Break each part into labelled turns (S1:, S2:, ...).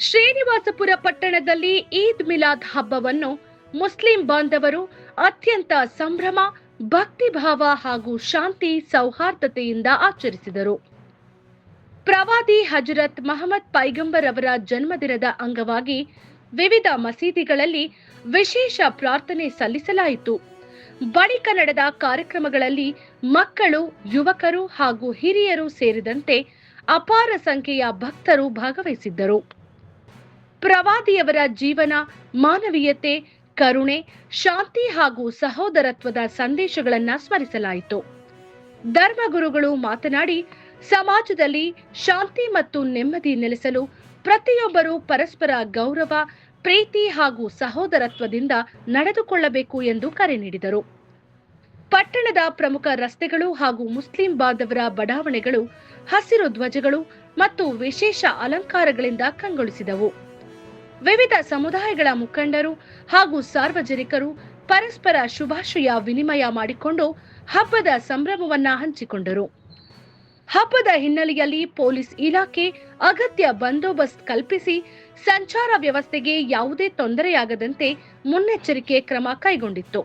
S1: ಶ್ರೀನಿವಾಸಪುರ ಪಟ್ಟಣದಲ್ಲಿ ಈದ್ ಮಿಲಾದ್ ಹಬ್ಬವನ್ನು ಮುಸ್ಲಿಂ ಬಾಂಧವರು ಅತ್ಯಂತ ಸಂಭ್ರಮ, ಭಕ್ತಿಭಾವ ಹಾಗೂ ಶಾಂತಿ ಸೌಹಾರ್ದತೆಯಿಂದ ಆಚರಿಸಿದರು. ಪ್ರವಾದಿ ಹಜರತ್ ಮಹಮ್ಮದ್ ಪೈಗಂಬರ್ ಅವರ ಜನ್ಮದಿನದ ಅಂಗವಾಗಿ ವಿವಿಧ ಮಸೀದಿಗಳಲ್ಲಿ ವಿಶೇಷ ಪ್ರಾರ್ಥನೆ ಸಲ್ಲಿಸಲಾಯಿತು. ಬಳಿಕ ನಡೆದ ಕಾರ್ಯಕ್ರಮಗಳಲ್ಲಿ ಮಕ್ಕಳು, ಯುವಕರು ಹಾಗೂ ಹಿರಿಯರು ಸೇರಿದಂತೆ ಅಪಾರ ಸಂಖ್ಯೆಯ ಭಕ್ತರು ಭಾಗವಹಿಸಿದ್ದರು. ಪ್ರವಾದಿಯವರ ಜೀವನ, ಮಾನವೀಯತೆ, ಕರುಣೆ, ಶಾಂತಿ ಹಾಗೂ ಸಹೋದರತ್ವದ ಸಂದೇಶಗಳನ್ನು ಸ್ಮರಿಸಲಾಯಿತು. ಧರ್ಮಗುರುಗಳು ಮಾತನಾಡಿ, ಸಮಾಜದಲ್ಲಿ ಶಾಂತಿ ಮತ್ತು ನೆಮ್ಮದಿ ನೆಲೆಸಲು ಪ್ರತಿಯೊಬ್ಬರೂ ಪರಸ್ಪರ ಗೌರವ, ಪ್ರೀತಿ ಹಾಗೂ ಸಹೋದರತ್ವದಿಂದ ನಡೆದುಕೊಳ್ಳಬೇಕು ಎಂದು ಕರೆ ನೀಡಿದರು. ಪಟ್ಟಣದ ಪ್ರಮುಖ ರಸ್ತೆಗಳು ಹಾಗೂ ಮುಸ್ಲಿಂ ಬಾಂಧವರ ಬಡಾವಣೆಗಳು ಹಸಿರು ಧ್ವಜಗಳು ಮತ್ತು ವಿಶೇಷ ಅಲಂಕಾರಗಳಿಂದ ಕಂಗೊಳಿಸಿದವು. ವಿವಿಧ ಸಮುದಾಯಗಳ ಮುಖಂಡರು ಹಾಗೂ ಸಾರ್ವಜನಿಕರು ಪರಸ್ಪರ ಶುಭಾಶಯ ವಿನಿಮಯ ಮಾಡಿಕೊಂಡು ಹಬ್ಬದ ಸಂಭ್ರಮವನ್ನ ಹಂಚಿಕೊಂಡರು. ಹಬ್ಬದ ಹಿನ್ನೆಲೆಯಲ್ಲಿ ಪೊಲೀಸ್ ಇಲಾಖೆ ಅಗತ್ಯ ಬಂದೋಬಸ್ತ್ ಕಲ್ಪಿಸಿ ಸಂಚಾರ ವ್ಯವಸ್ಥೆಗೆ ಯಾವುದೇ ತೊಂದರೆಯಾಗದಂತೆ ಮುನ್ನೆಚ್ಚರಿಕೆ ಕ್ರಮ ಕೈಗೊಂಡಿತ್ತು.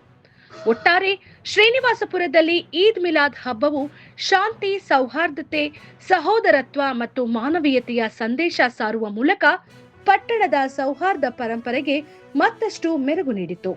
S1: ಒಟ್ಟಾರೆ ಶ್ರೀನಿವಾಸಪುರದಲ್ಲಿ ಈದ್ ಮಿಲಾದ್ ಹಬ್ಬವು ಶಾಂತಿ, ಸೌಹಾರ್ದತೆ, ಸಹೋದರತ್ವ ಮತ್ತು ಮಾನವೀಯತೆಯ ಸಂದೇಶ ಸಾರುವ ಮೂಲಕ ಪಟ್ಟಣದ ಸೌಹಾರ್ದ ಪರಂಪರೆಗೆ ಮತ್ತಷ್ಟು ಮೆರುಗು ನೀಡಿತು.